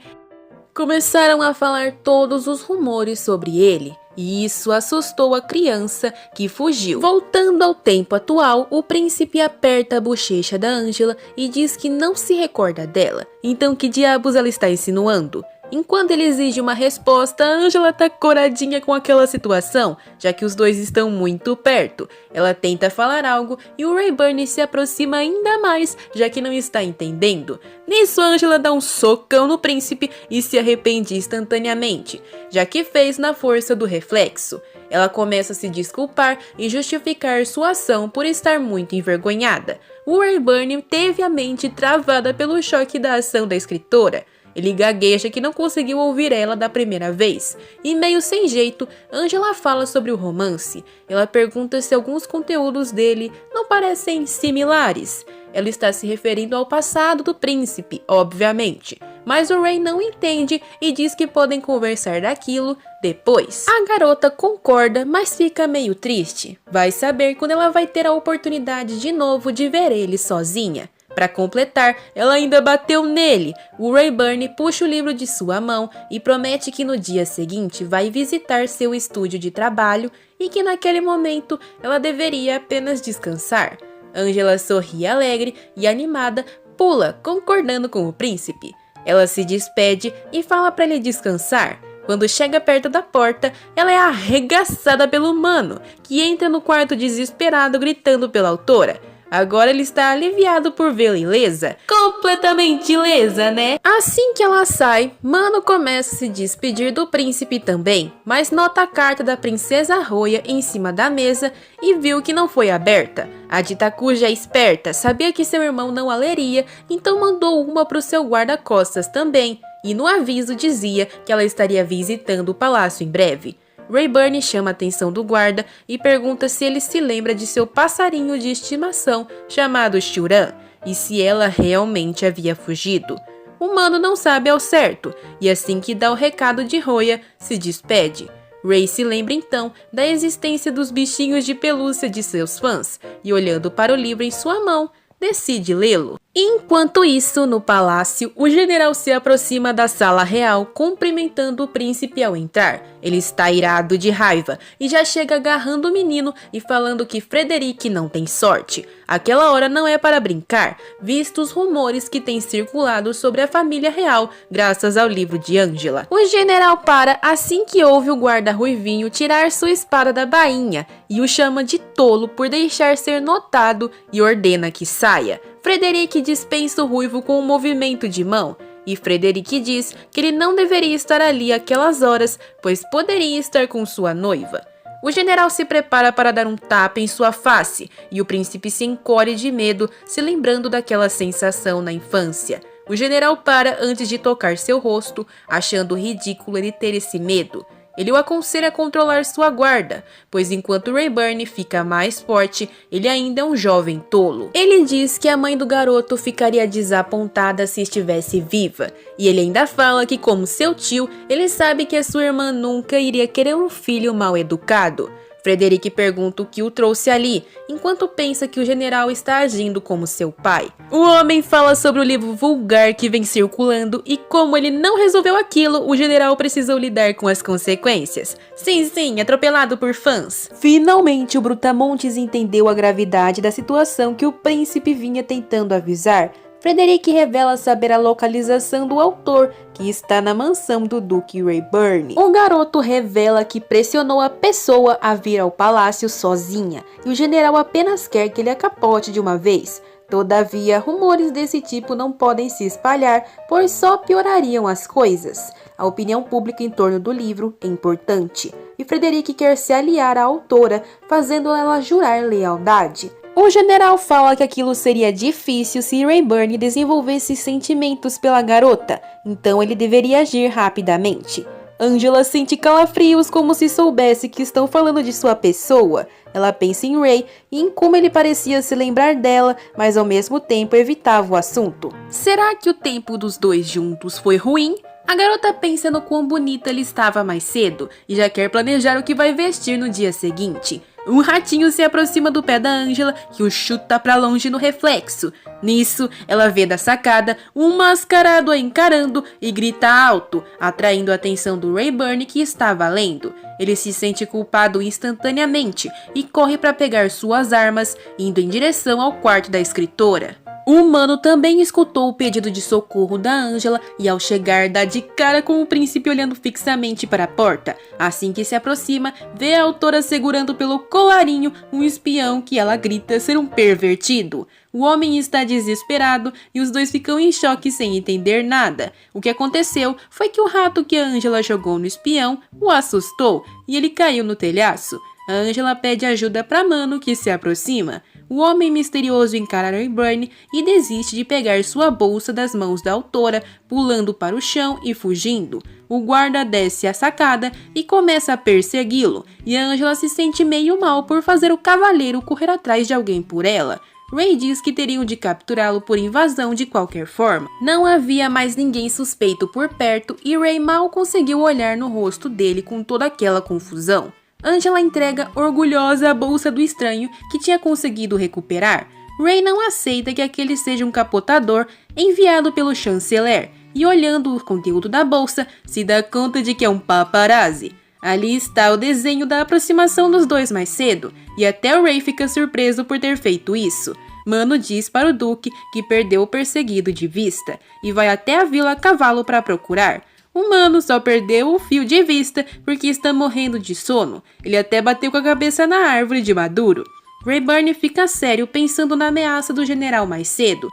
começaram a falar todos os rumores sobre ele, e isso assustou a criança, que fugiu. Voltando ao tempo atual, o príncipe aperta a bochecha da Angela e diz que não se recorda dela. Então que diabos ela está insinuando? Enquanto ele exige uma resposta, Angela tá coradinha com aquela situação, já que os dois estão muito perto. Ela tenta falar algo e o Rayburn se aproxima ainda mais, já que não está entendendo. Nisso, Angela dá um socão no príncipe e se arrepende instantaneamente, já que fez na força do reflexo. Ela começa a se desculpar e justificar sua ação por estar muito envergonhada. O Rayburn teve a mente travada pelo choque da ação da escritora. Ele gagueja que não conseguiu ouvir ela da primeira vez. E meio sem jeito, Angela fala sobre o romance. Ela pergunta se alguns conteúdos dele não parecem similares. Ela está se referindo ao passado do príncipe, obviamente. Mas o Ray não entende e diz que podem conversar daquilo depois. A garota concorda, mas fica meio triste. Vai saber quando ela vai ter a oportunidade de novo de ver ele sozinha. Para completar, ela ainda bateu nele. O Rayburn puxa o livro de sua mão e promete que no dia seguinte vai visitar seu estúdio de trabalho e que naquele momento ela deveria apenas descansar. Angela sorri alegre e animada, pula, concordando com o príncipe. Ela se despede e fala para ele descansar. Quando chega perto da porta, ela é arregaçada pelo humano, que entra no quarto desesperado gritando pela autora. Agora ele está aliviado por vê-la ilesa. Completamente ilesa, né? Assim que ela sai, Mano começa a se despedir do príncipe também, mas nota a carta da princesa Roya em cima da mesa e viu que não foi aberta. A Ditaku, já esperta, sabia que seu irmão não a leria, então mandou uma para o seu guarda-costas também, e no aviso dizia que ela estaria visitando o palácio em breve. Rayburn chama a atenção do guarda e pergunta se ele se lembra de seu passarinho de estimação chamado Shuran e se ela realmente havia fugido. O mano não sabe ao certo e assim que dá o recado de Roya, se despede. Ray se lembra então da existência dos bichinhos de pelúcia de seus fãs e olhando para o livro em sua mão, decide lê-lo. Enquanto isso, no palácio, o general se aproxima da sala real, cumprimentando o príncipe ao entrar. Ele está irado de raiva e já chega agarrando o menino e falando que Frederic não tem sorte. Aquela hora não é para brincar, visto os rumores que têm circulado sobre a família real, graças ao livro de Angela. O general para assim que ouve o guarda ruivinho tirar sua espada da bainha e o chama de tolo por deixar ser notado e ordena que saia. Frederic dispensa o ruivo com um movimento de mão, e Frederic diz que ele não deveria estar ali aquelas horas, pois poderia estar com sua noiva. O general se prepara para dar um tapa em sua face, e o príncipe se encolhe de medo, se lembrando daquela sensação na infância. O general para antes de tocar seu rosto, achando ridículo ele ter esse medo. Ele o aconselha a controlar sua guarda, pois enquanto Rayburn fica mais forte, ele ainda é um jovem tolo. Ele diz que a mãe do garoto ficaria desapontada se estivesse viva, e ele ainda fala que, como seu tio, ele sabe que a sua irmã nunca iria querer um filho mal educado. Frederic pergunta o que o trouxe ali, enquanto pensa que o general está agindo como seu pai. O homem fala sobre o livro vulgar que vem circulando e como ele não resolveu aquilo, o general precisou lidar com as consequências. Sim, atropelado por fãs. Finalmente o Brutamontes entendeu a gravidade da situação que o príncipe vinha tentando avisar. Frederic revela saber a localização do autor, que está na mansão do Duque Rayburn. O garoto revela que pressionou a pessoa a vir ao palácio sozinha, e o general apenas quer que ele a capote de uma vez. Todavia, rumores desse tipo não podem se espalhar, pois só piorariam as coisas. A opinião pública em torno do livro é importante, e Frederic quer se aliar à autora, fazendo ela jurar lealdade. O general fala que aquilo seria difícil se Rayburn desenvolvesse sentimentos pela garota, então ele deveria agir rapidamente. Angela sente calafrios como se soubesse que estão falando de sua pessoa. Ela pensa em Ray e em como ele parecia se lembrar dela, mas ao mesmo tempo evitava o assunto. Será que o tempo dos dois juntos foi ruim? A garota pensa no quão bonita ele estava mais cedo e já quer planejar o que vai vestir no dia seguinte. Um ratinho se aproxima do pé da Angela e o chuta pra longe no reflexo. Nisso, ela vê da sacada um mascarado a encarando e grita alto, atraindo a atenção do Rayburn que estava lendo. Ele se sente culpado instantaneamente e corre para pegar suas armas, indo em direção ao quarto da escritora. O humano também escutou o pedido de socorro da Angela e ao chegar dá de cara com o príncipe olhando fixamente para a porta. Assim que se aproxima, vê a autora segurando pelo colarinho um espião que ela grita ser um pervertido. O homem está desesperado e os dois ficam em choque sem entender nada. O que aconteceu foi que o rato que a Angela jogou no espião o assustou e ele caiu no telhaço. A Angela pede ajuda para Mano que se aproxima. O homem misterioso encara Rayburn e desiste de pegar sua bolsa das mãos da autora, pulando para o chão e fugindo. O guarda desce a sacada e começa a persegui-lo, e a Angela se sente meio mal por fazer o cavaleiro correr atrás de alguém por ela. Ray diz que teriam de capturá-lo por invasão de qualquer forma. Não havia mais ninguém suspeito por perto e Ray mal conseguiu olhar no rosto dele com toda aquela confusão. Angela entrega orgulhosa a bolsa do estranho que tinha conseguido recuperar. Ray não aceita que aquele seja um capotador enviado pelo chanceler e olhando o conteúdo da bolsa se dá conta de que é um paparazzi. Ali está o desenho da aproximação dos dois mais cedo e até o Ray fica surpreso por ter feito isso. Mano diz para o Duque que perdeu o perseguido de vista e vai até a vila a cavalo para procurar. O Mano só perdeu o fio de vista porque está morrendo de sono. Ele até bateu com a cabeça na árvore de maduro. Rayburn fica sério pensando na ameaça do general mais cedo.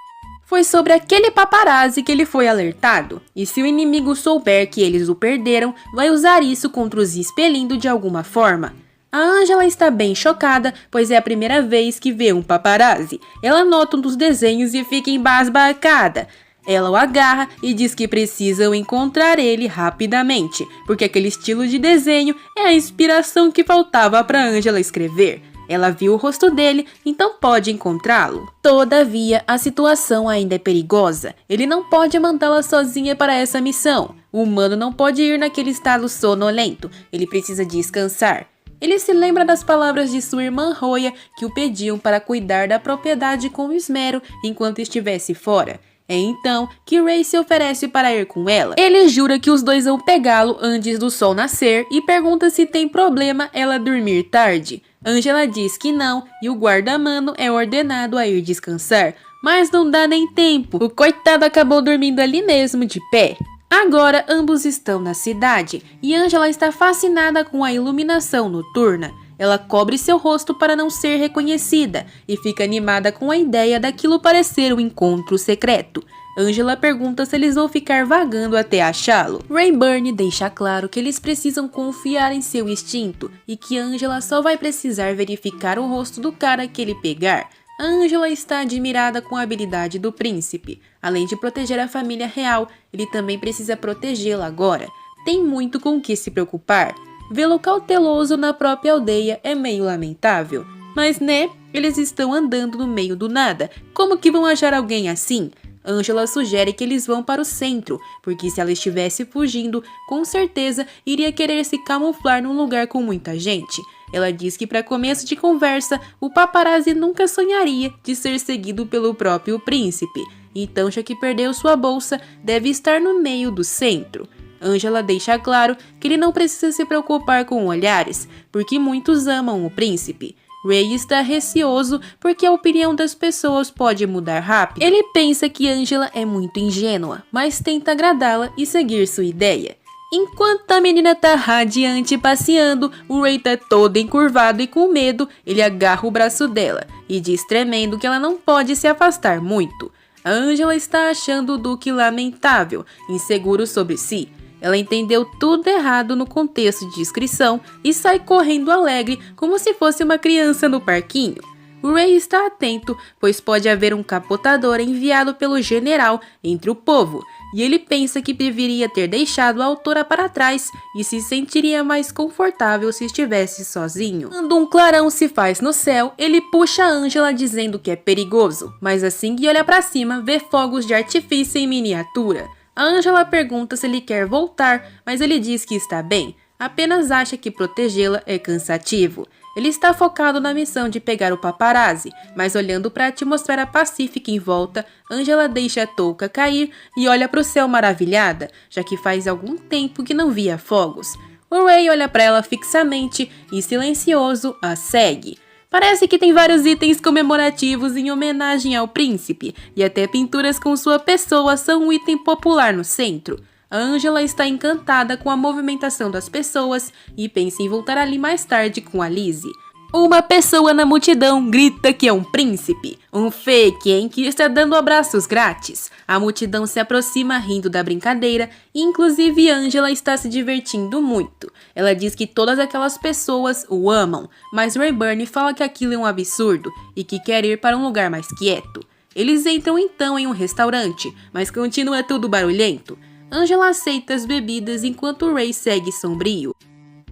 Foi sobre aquele paparazzi que ele foi alertado, e se o inimigo souber que eles o perderam, vai usar isso contra os expelindo de alguma forma. A Angela está bem chocada, pois é a primeira vez que vê um paparazzi. Ela nota um dos desenhos e fica embasbacada. Ela o agarra e diz que precisam encontrar ele rapidamente, porque aquele estilo de desenho é a inspiração que faltava para Angela escrever. Ela viu o rosto dele, então pode encontrá-lo. Todavia, a situação ainda é perigosa. Ele não pode mandá-la sozinha para essa missão. O humano não pode ir naquele estado sonolento. Ele precisa descansar. Ele se lembra das palavras de sua irmã Roya que o pediam para cuidar da propriedade com esmero enquanto estivesse fora. É então que Ray se oferece para ir com ela. Ele jura que os dois vão pegá-lo antes do sol nascer e pergunta se tem problema ela dormir tarde. Angela diz que não e o guarda-mano é ordenado a ir descansar, mas não dá nem tempo. O coitado acabou dormindo ali mesmo de pé. Agora ambos estão na cidade e Angela está fascinada com a iluminação noturna. Ela cobre seu rosto para não ser reconhecida e fica animada com a ideia daquilo parecer um encontro secreto. Angela pergunta se eles vão ficar vagando até achá-lo. Rayburn deixa claro que eles precisam confiar em seu instinto e que Angela só vai precisar verificar o rosto do cara que ele pegar. Angela está admirada com a habilidade do príncipe. Além de proteger a família real, ele também precisa protegê-la agora. Tem muito com o que se preocupar. Vê-lo cauteloso na própria aldeia é meio lamentável. Mas né, eles estão andando no meio do nada. Como que vão achar alguém assim? Angela sugere que eles vão para o centro, porque se ela estivesse fugindo, com certeza iria querer se camuflar num lugar com muita gente. Ela diz que para começo de conversa, o paparazzi nunca sonharia de ser seguido pelo próprio príncipe. Então, já que perdeu sua bolsa, deve estar no meio do centro. Angela deixa claro que ele não precisa se preocupar com olhares, porque muitos amam o príncipe. Ray está receoso porque a opinião das pessoas pode mudar rápido. Ele pensa que Angela é muito ingênua, mas tenta agradá-la e seguir sua ideia. Enquanto a menina tá radiante passeando, o Ray tá todo encurvado e com medo, ele agarra o braço dela e diz tremendo que ela não pode se afastar muito. A Angela está achando o Duque lamentável, inseguro sobre si. Ela entendeu tudo errado no contexto de inscrição e sai correndo alegre como se fosse uma criança no parquinho. O Ray está atento, pois pode haver um capotador enviado pelo general entre o povo, e ele pensa que deveria ter deixado a autora para trás e se sentiria mais confortável se estivesse sozinho. Quando um clarão se faz no céu, ele puxa Angela dizendo que é perigoso, mas assim que olha para cima, vê fogos de artifício em miniatura. A Angela pergunta se ele quer voltar, mas ele diz que está bem, apenas acha que protegê-la é cansativo. Ele está focado na missão de pegar o paparazzi, mas olhando para a atmosfera pacífica em volta, Angela deixa a touca cair e olha para o céu maravilhada, já que faz algum tempo que não via fogos. O Ray olha para ela fixamente e, silencioso, a segue. Parece que tem vários itens comemorativos em homenagem ao príncipe, e até pinturas com sua pessoa são um item popular no centro. A Angela está encantada com a movimentação das pessoas e pensa em voltar ali mais tarde com a Lizzie. Uma pessoa na multidão grita que é um príncipe, um fake, hein, que está dando abraços grátis. A multidão se aproxima rindo da brincadeira e inclusive Angela está se divertindo muito. Ela diz que todas aquelas pessoas o amam, mas Rayburn fala que aquilo é um absurdo e que quer ir para um lugar mais quieto. Eles entram então em um restaurante, mas continua tudo barulhento. Angela aceita as bebidas enquanto Ray segue sombrio.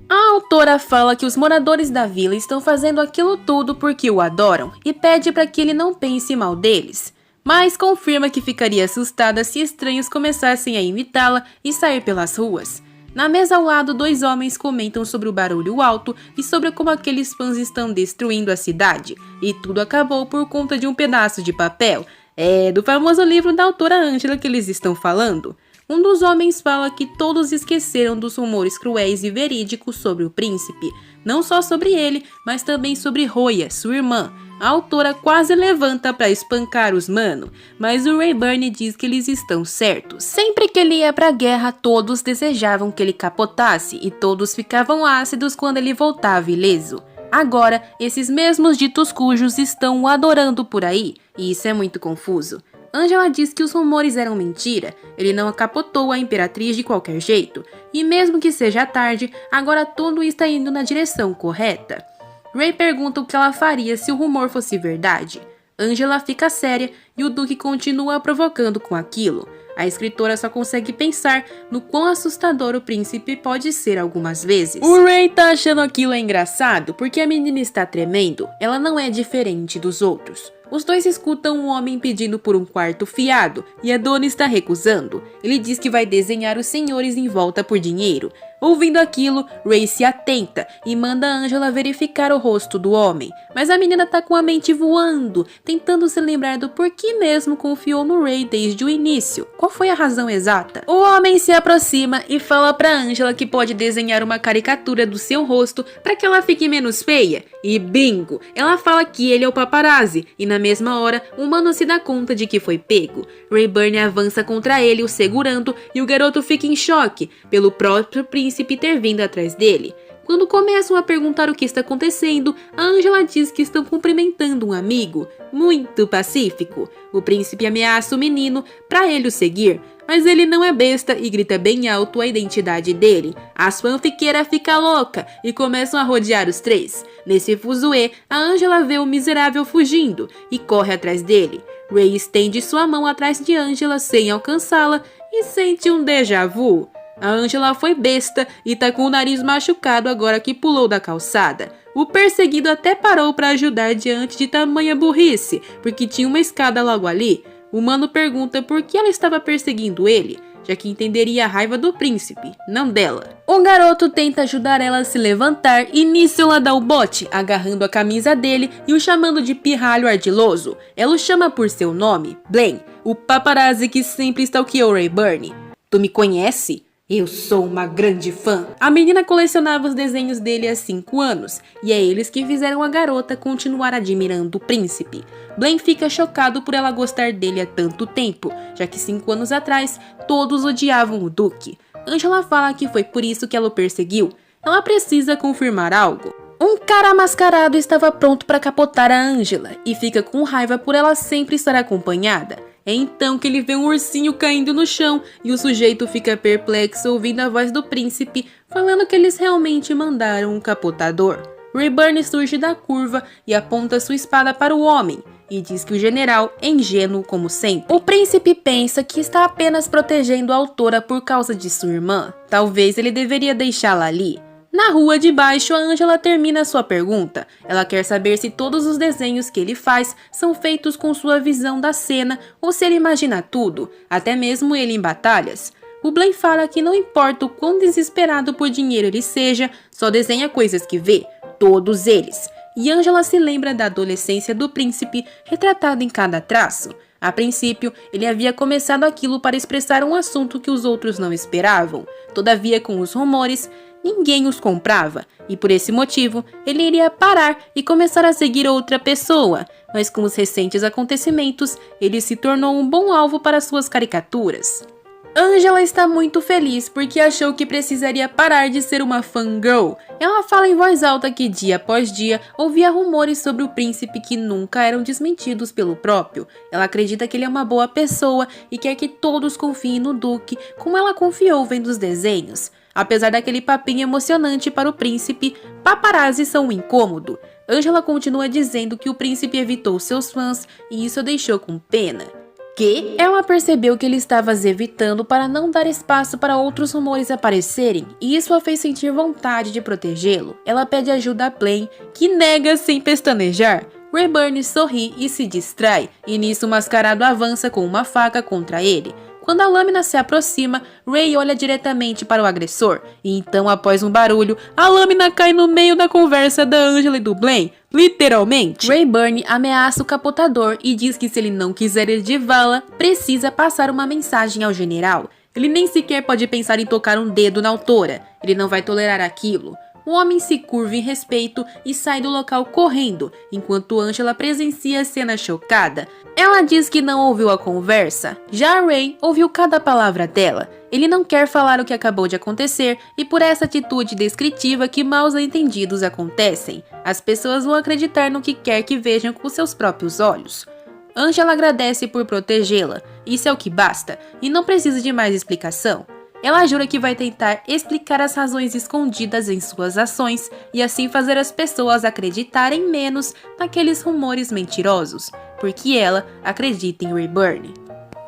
A autora fala que os moradores da vila estão fazendo aquilo tudo porque o adoram e pede para que ele não pense mal deles, mas confirma que ficaria assustada se estranhos começassem a imitá-la e sair pelas ruas. Na mesa ao lado, dois homens comentam sobre o barulho alto e sobre como aqueles fãs estão destruindo a cidade, e tudo acabou por conta de um pedaço de papel. É do famoso livro da autora Angela que eles estão falando. Um dos homens fala que todos esqueceram dos rumores cruéis e verídicos sobre o príncipe, não só sobre ele, mas também sobre Roya, sua irmã. A autora quase levanta para espancar os mano, mas o Rayburn diz que eles estão certos. Sempre que ele ia pra guerra, todos desejavam que ele capotasse e todos ficavam ácidos quando ele voltava ileso. Agora, esses mesmos ditos cujos estão o adorando por aí, e isso é muito confuso. Angela diz que os rumores eram mentira, ele não capotou a imperatriz de qualquer jeito, e mesmo que seja tarde, agora tudo está indo na direção correta. Ray pergunta o que ela faria se o rumor fosse verdade. Angela fica séria e o Duque continua provocando com aquilo. A escritora só consegue pensar no quão assustador o príncipe pode ser algumas vezes. O Ray tá achando aquilo engraçado porque a menina está tremendo. Ela não é diferente dos outros. Os dois escutam um homem pedindo por um quarto fiado e a dona está recusando. Ele diz que vai desenhar os senhores em volta por dinheiro. Ouvindo aquilo, Ray se atenta e manda a Angela verificar o rosto do homem. Mas a menina tá com a mente voando, tentando se lembrar do porquê mesmo confiou no Ray desde o início. Qual foi a razão exata? O homem se aproxima e fala pra Angela que pode desenhar uma caricatura do seu rosto para que ela fique menos feia. E bingo! Ela fala que ele é o paparazzi e na mesma hora, o humano se dá conta de que foi pego. Rayburn avança contra ele, o segurando, e o garoto fica em choque pelo próprio príncipe ter vindo atrás dele. Quando começam a perguntar o que está acontecendo, a Angela diz que estão cumprimentando um amigo, muito pacífico. O príncipe ameaça o menino para ele o seguir, mas ele não é besta e grita bem alto a identidade dele. As fanfiqueiras ficam loucas e começam a rodear os três. Nesse fuzuê, a Angela vê o miserável fugindo e corre atrás dele. Ray estende sua mão atrás de Angela sem alcançá-la e sente um déjà vu. A Angela foi besta e tá com o nariz machucado agora que pulou da calçada. O perseguido até parou para ajudar diante de tamanha burrice, porque tinha uma escada logo ali. O humano pergunta por que ela estava perseguindo ele, já que entenderia a raiva do príncipe, não dela. O garoto tenta ajudar ela a se levantar e nisso ela dá o bote, agarrando a camisa dele e o chamando de pirralho ardiloso. Ela o chama por seu nome, Blaine, o paparazzi que sempre stalkeou Rayburn. Tu me conhece? Eu sou uma grande fã. A menina colecionava os desenhos dele há 5 anos, e é eles que fizeram a garota continuar admirando o príncipe. Blaine fica chocado por ela gostar dele há tanto tempo, já que 5 anos atrás, todos odiavam o Duque. Angela fala que foi por isso que ela o perseguiu. Ela precisa confirmar algo. Um cara mascarado estava pronto para capotar a Angela, e fica com raiva por ela sempre estar acompanhada. É então que ele vê um ursinho caindo no chão e o sujeito fica perplexo ouvindo a voz do príncipe falando que eles realmente mandaram um capotador. Rayburn surge da curva e aponta sua espada para o homem e diz que o general é ingênuo como sempre. O príncipe pensa que está apenas protegendo a autora por causa de sua irmã. Talvez ele deveria deixá-la ali. Na rua de baixo, a Angela termina sua pergunta. Ela quer saber se todos os desenhos que ele faz são feitos com sua visão da cena ou se ele imagina tudo, até mesmo ele em batalhas. O Blaine fala que não importa o quão desesperado por dinheiro ele seja, só desenha coisas que vê, todos eles. E Angela se lembra da adolescência do príncipe retratada em cada traço. A princípio, ele havia começado aquilo para expressar um assunto que os outros não esperavam. Todavia, com os rumores, ninguém os comprava, e por esse motivo, ele iria parar e começar a seguir outra pessoa. Mas com os recentes acontecimentos, ele se tornou um bom alvo para suas caricaturas. Angela está muito feliz porque achou que precisaria parar de ser uma fangirl. Ela fala em voz alta que dia após dia ouvia rumores sobre o príncipe que nunca eram desmentidos pelo próprio. Ela acredita que ele é uma boa pessoa e quer que todos confiem no Duque como ela confiou vendo os desenhos. Apesar daquele papinho emocionante para o príncipe, paparazzi são um incômodo. Angela continua dizendo que o príncipe evitou seus fãs e isso a deixou com pena. Ela percebeu que ele estava as evitando para não dar espaço para outros rumores aparecerem, e isso a fez sentir vontade de protegê-lo. Ela pede ajuda a Blaine, que nega sem pestanejar. Rayburn sorri e se distrai, e nisso o mascarado avança com uma faca contra ele. Quando a lâmina se aproxima, Ray olha diretamente para o agressor, e então, após um barulho, a lâmina cai no meio da conversa da Angela e do Blaine, literalmente. Rayburn ameaça o capotador e diz que se ele não quiser ir de vala, precisa passar uma mensagem ao general. Ele nem sequer pode pensar em tocar um dedo na autora, ele não vai tolerar aquilo. O homem se curva em respeito e sai do local correndo, enquanto Angela presencia a cena chocada. Ela diz que não ouviu a conversa, já Ray ouviu cada palavra dela. Ele não quer falar o que acabou de acontecer e por essa atitude descritiva que maus entendidos acontecem. As pessoas vão acreditar no que quer que vejam com seus próprios olhos. Angela agradece por protegê-la, isso é o que basta, e não precisa de mais explicação. Ela jura que vai tentar explicar as razões escondidas em suas ações e assim fazer as pessoas acreditarem menos naqueles rumores mentirosos, porque ela acredita em Rayburn.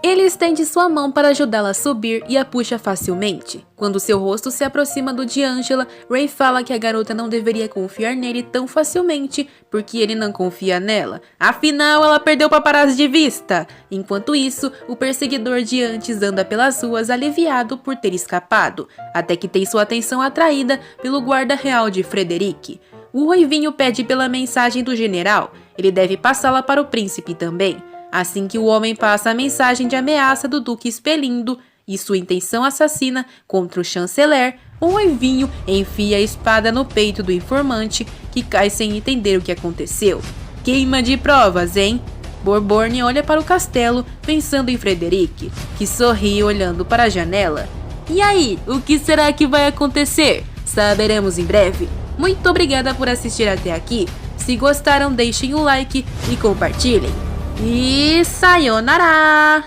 Ele estende sua mão para ajudá-la a subir e a puxa facilmente. Quando seu rosto se aproxima do de Angela, Ray fala que a garota não deveria confiar nele tão facilmente, porque ele não confia nela. Afinal, ela perdeu o paparazzi de vista. Enquanto isso, o perseguidor de antes anda pelas ruas aliviado por ter escapado, até que tem sua atenção atraída pelo guarda real de Frederick. O Ruivinho pede pela mensagem do general. Ele deve passá-la para o príncipe também. Assim que o homem passa a mensagem de ameaça do Duque Expelindo e sua intenção assassina contra o chanceler, o Ruivinho enfia a espada no peito do informante, que cai sem entender o que aconteceu. Queima de provas, hein? Borborne olha para o castelo, pensando em Frederick, que sorri olhando para a janela. E aí, o que será que vai acontecer? Saberemos em breve. Muito obrigada por assistir até aqui. Se gostaram, deixem um like e compartilhem. E sayonara!